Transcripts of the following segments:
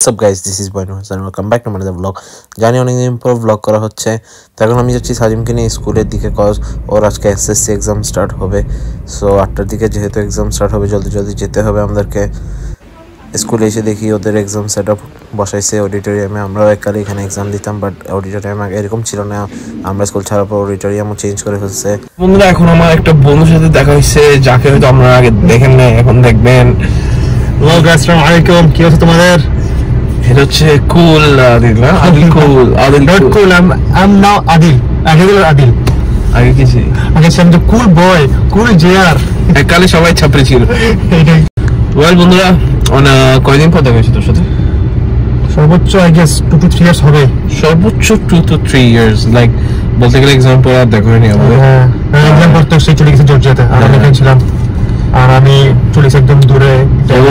What's up guys, this is Boyno and welcome back to another vlog. জানি অনেকদিন পর vlog করা হচ্ছে। তো এখন আমি যাচ্ছি সাজিমকে নিয়ে স্কুলের দিকে, কজ ওর আজকে এসএসসি এক্সাম স্টার্ট হবে। সো 8টার দিকে যেহেতু এক্সাম স্টার্ট হবে, জলদি জলদি যেতে হবে আমাদেরকে। স্কুলে এসে দেখি ওদের এক্সাম সেটআপ বসাইছে অডিটোরিয়ামে। আমরাও এককালে এখানে এক্সাম দিতাম, বাট অডিটোরিয়াম এরকম ছিল না। আমরা স্কুল ছাড়ার পর অডিটোরিয়ামও চেঞ্জ করে ফেলছে। বন্ধুরা, এখন আমার একটা বন্ধুর সাথে দেখা হয়েছে, যাকে হয়তো আপনারা আগে দেখেন না, এখন দেখবেন। আসসালামু আলাইকুম, কি আছে তোমাদের? এটা হচ্ছে কুল আদিল, না Adil cool, Adil not cool, I am now Adil, regular Adil. আগে কি ছিল? আগে ছিলাম তো কুল বয়, কুল জেআর। এককালে সবাই ছাপড়ি ছিল। এটাই। ওয়েল বন্ধুরা, কয়দিন পর দেখা হয়েছে তোর সাথে? সর্বোচ্চ আই গেস 2 to 3 ইয়ার্স হবে। সর্বোচ্চ 2 to 3 ইয়ার্স, লাইক বলতে গেলে এক্সাম পর আর দেখা হয়নি আমাদের। হ্যাঁ, এক্সাম পর তো সে চলে গেছে জর্জিয়াতে, আর আমি এখানে ছিলাম। আর আমি চলে গেছি একদম দূরে।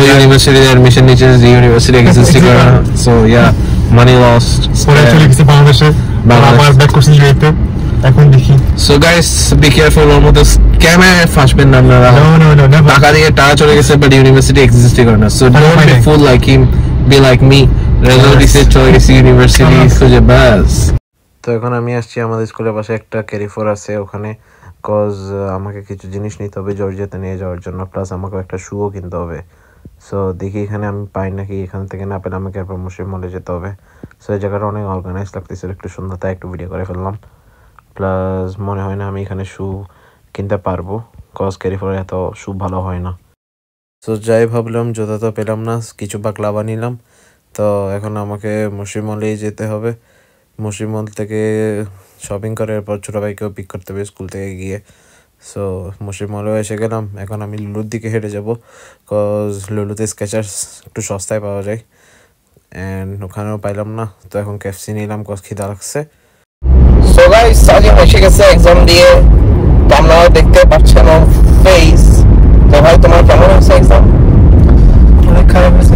ইউনিভার্সিটি অ্যাডমিশন নিচে, ইউনিভার্সিটি এক্সিস্ট করে না। সো ইয়া, মানি লস্ট। পরে চলে গেছি বাংলাদেশে, আবার ব্যাক করছি ইউএইতে। এখন দেখি। সো গাইস, বি কেয়ারফুল, ওর মধ্যে স্ক্যামে ফাঁসবেন না আপনারা। নো, টাকা দিয়ে টাকা চলে গেছে, বাট ইউনিভার্সিটি এক্সিস্ট করে না। So don't be full like him, be like me. Result দিছে, চলে গেছি ইউনিভার্সিটি, খুঁজে বাস। তো এখন আমি আসছি আমাদের স্কুলের পাশে একটা ক্যারিফোর আছে ওখানে, কজ আমাকে কিছু জিনিস নিতে হবে জর্জিয়াতে নিয়ে যাওয়ার জন্য, প্লাস আমাকে একটা শুও কিনতে হবে। সো দেখি এখানে আমি পাই নাকি, এখান থেকে না পেলে আমাকে এরপর মুসলিম মলে যেতে হবে। সো এই জায়গাটা অনেক অর্গানাইজ লাগতেছিল, একটু সুন্দর, তাই একটু ভিডিও করে ফেললাম। প্লাস মনে হয় না আমি এখানে শু কিনতে পারবো, কজ ক্যারিফোরে এত শু ভালো হয় না। সো যাই ভাবলাম, জুতা তো পেলাম না, কিছু বাকলাবা নিলাম। তো এখন আমাকে মুসলিম মলেই যেতে হবে। মুসলিম মল থেকে শপিং করে এরপর ছোটো ভাইকেও পিক করতে হবে স্কুল থেকে গিয়ে। সো মুসলিম মলেও এসে গেলাম। এখন আমি লুলুর দিকে হেঁটে যাব, কজ লুলুতে স্কেচার্স একটু সস্তায় পাওয়া যায়, অ্যান্ড ওখানেও পাইলাম না। তো এখন ক্যাফসি নিলাম, কজ খিদা লাগছে। সো গাইস, সাজিম এসে গেছে এক্সাম দিয়ে। তো আপনারা দেখতে পাচ্ছেন ওর ফেস। তো ভাই, তোমার কেমন হয়েছে এক্সাম? অনেক খারাপ হয়েছে।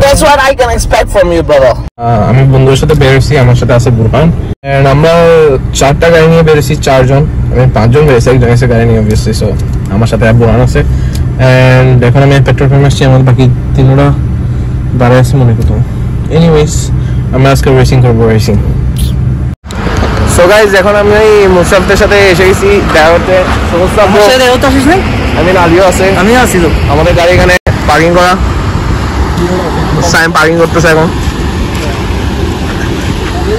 That's what I can expect from you, brother. আমি বন্ধুদের সাথে বেরোছি, আমার সাথে আছে বুরহান, এন্ড আমরা 4টা গাড়ি নিয়ে বেরোছি, 4 জন। আমি 5 জন বেরোছি, একজন এসে গাড়ি নিয়ে অবভিয়াসলি। সো আমার সাথে বুরহান আছে, এন্ড এখন আমি পেট্রোল পাম্পে আসছি। আমার বাকি 3টা বাড়ি আছে মনে করতো। এনিওয়েজ, আমরা আজকে রেসিং করবো, রেসিং। সো গাইস, এখন আমি মুসাফদের সাথে এসে গেছি দেখা করতে। আমি আলিও আছে, আমি আছি। আমাদের গাড়ি এখানে পার্কিং করা, পার্কিং করতেছে এখন।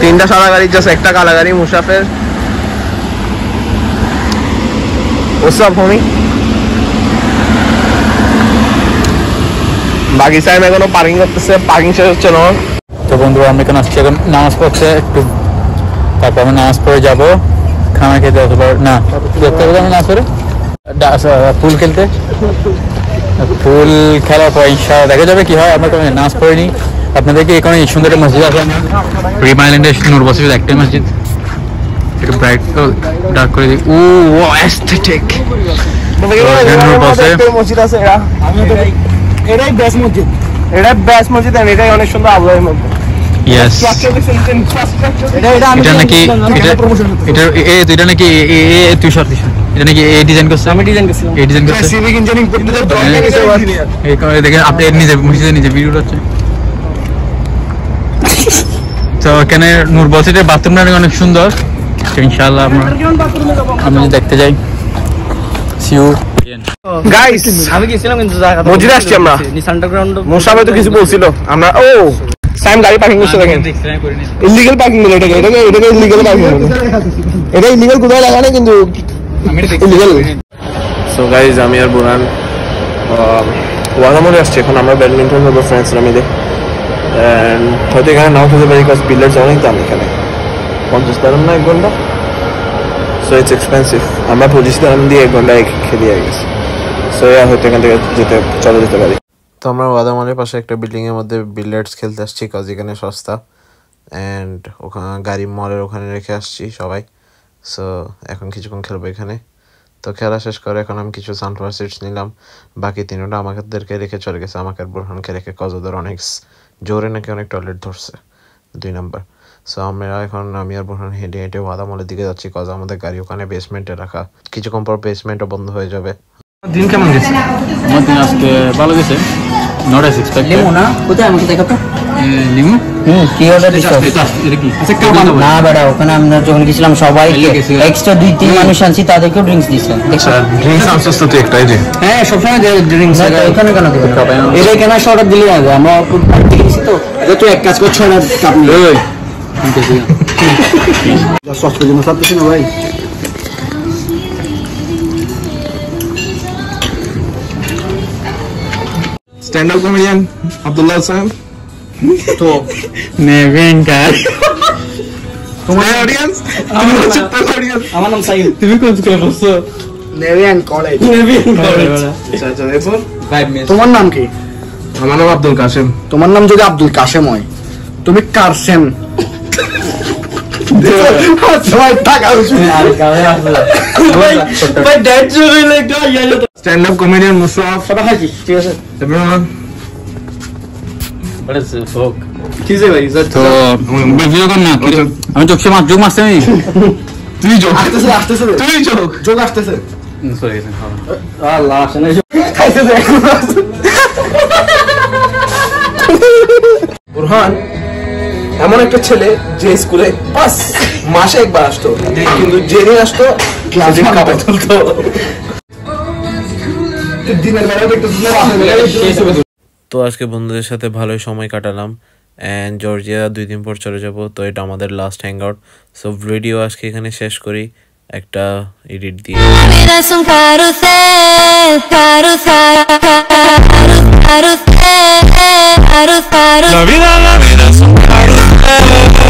3টা সাদা গাড়ি, জাস্ট একটা কালা গাড়ি মুসাফের। ওসব হোমি, বাকি সাইম এখনো পার্কিং করতেছে, পার্কিং শেষ হচ্ছে না। তো বন্ধুরা, আমরা এখানে আসছি, এখন নামাজ পড়ছে একটু, তারপর আমি নামাজ পড়ে যাবো খানা খেতে, অথবা না দেখতে হবে আমি নামাজ পড়ে ফুল খেলতে। ফুল খেলার পর ইনশাআল্লাহ দেখা যাবে কি হয়। আমরা তো নামাজ পড়িনি, আপনাদেরকে এখানে সুন্দর একটা মসজিদ আছে রিম আইল্যান্ডে, নূর বসির একটা মসজিদ, একটু ব্রাইট ডার্ক করে দিই। ও অ্যাস্থেটিক মসজিদ আছে, এটাই বেস্ট মসজিদ, এটাই বেস্ট মসজিদ, এটাই অনেক সুন্দর আবহাওয়ার মধ্যে। ইয়েস, এটা নাকি এটা নাকি তুই সত্যি এটা নাকি এই ডিজাইন করছে, আমি ডিজাইন করছি, এই ডিজাইন করছে সিভিক ইঞ্জিনিয়ারিং পড়তে তো এই করে দেখেন আপনি নিজে মসজিদে নিজে ভিডিও হচ্ছে। তো এখানে নূর বসিটের বাথরুমটা অনেক সুন্দর, ইনশাআল্লাহ আমরা দেখতে যাই। সিউ গাইস, আমি গেছিলাম কিন্তু মসজিদে আসছি আমরা। মোসাবে তো কিছু বলছিল, আমরা ও সাইম গাড়ি পার্কিং করছে, দেখেন ইলিগাল পার্কিং বলে এটাকে, এটাকে ইলিগাল পার্কিং বলে। এটা ইলিগাল কোথায় লাগা না, কিন্তু ইলিগাল। সো গাইস, আমি আর বুরহান ওয়াদামলে আসছি। এখন আমরা ব্যাডমিন্টন খেলবো ফ্রেন্ডসরা মিলে, অ্যান্ড হয়তো এখানে নাও খেলতে পারি, কাজ বিলিয়ার্ডস অনেক দাম এখানে, 50 দিরহাম না 1 ঘন্টা। So it's expensive. আমরা 25 দিরহাম দিয়ে 1 ঘন্টা খেলি আর গেছি। সো হয়তো এখান থেকে চলে যেতে পারি। তো আমরা ওয়াদামলের পাশে একটা বিল্ডিংয়ের মধ্যে বিলিয়ার্ডস খেলতে আসছি, কজ এখানে সস্তা, অ্যান্ড ওখানে গাড়ি মলের ওখানে রেখে আসছি সবাই। সো এখন কিছুক্ষণ খেলবো এখানে। তো খেলা শেষ করে এখন আমি কিছু সানফ্লাওয়ার সিডস নিলাম। বাকি 3টা আমাদেরকে রেখে চলে গেছে, আমাকে আর বুরহানকে রেখে, কজ ওদের অনেক জোরে নাকি অনেক টয়লেট ধরছে 2 নম্বর। সো আমরা এখন আমি আর বুরহান হেঁটে হেঁটে ওয়াদামলের দিকে যাচ্ছি, কজ আমাদের গাড়ি ওখানে বেসমেন্টে রাখা, কিছুক্ষণ পর বেসমেন্টও বন্ধ হয়ে যাবে। দিন কেমন গেছে? আমার দিন আজকে ভালো গেছে, নট এস এক্সপেক্টেড। লিমু না কোথায় আমাকে দেখো তো। লিমু কি অর্ডার দিছো? এটা কি? আচ্ছা কাবাব না বেটা, ওখানে আমরা যখন গেছিলাম সবাই এক্সট্রা 2-3 মানুষ আনছি, তাদেরকেও ড্রিঙ্কস দিছে। ড্রিঙ্কস আনছিস তো তুই একটাই যে হ্যাঁ সবসময় ড্রিঙ্কস এখানে কেন দিবে? এটা কেন অর্ডার দিলে হবে? আমরা ফুড পার্টি গেছি তো। এটা তুই এক কাজ কর, 6টা কাপ নিয়ে সস করে দিন সব কিছু না ভাই। স্ট্যান্ড আপ কমেডিয়ান আব্দুল্লাহ সাহেব তো নেভেন কার তোমার অডিয়েন্স অডিয়েন্স আমার নাম সাইদ। তুমি কোন স্কুলে পড়ছো? নেভিয়ান কলেজ। আচ্ছা আচ্ছা এরপর 5 মিনিট। তোমার নাম কি? আমার নাম আব্দুল কাসেম। তোমার নাম যদি আব্দুল কাসেম হয়, তুমি Karsem. Stand up comedian Musharraf. ঠিক আছে everyone What is the folk? কিসে ভাই? তো ভিডিও কর না, আমি চোখে যোগ মারছি আমি। তুই যোগ আসতেছে তুই যোগ যোগ আসতেছে। সরি আল্লাহ আসেন বুরহান এমন একটা ছেলে যে স্কুলে বাস মাসে একবার আসতো, কিন্তু যেদিন আসতো সেদিন কাপড় তুলতো। দিনের বেলা একটু তো আজকে বন্ধুদের সাথে ভালোই সময় কাটালাম অ্যান্ড জর্জিয়া 2 দিন পর চলে যাব। তো এটা আমাদের last hang out. So video আজকে এখানে শেষ করি একটা এডিট দিয়ে। La vida es un carrusel, carrusel, carrusel, carrusel. La vida es un carrusel.